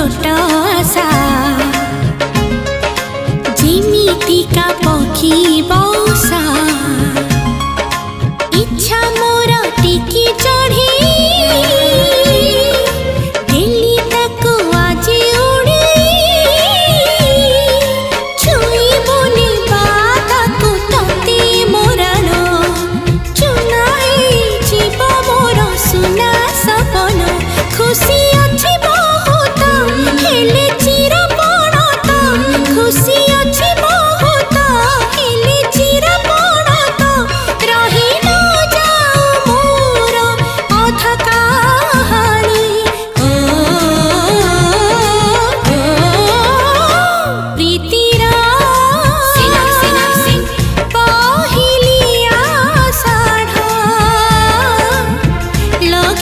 छोट आशा जिमितिका पक्षी बसा इच्छा मोर टिकी चढ़ी दिल्ली ताको आज उड़ी छुई बुनी बाताको तती मोरान चुनाई जीव मोर सुना सपन खुशी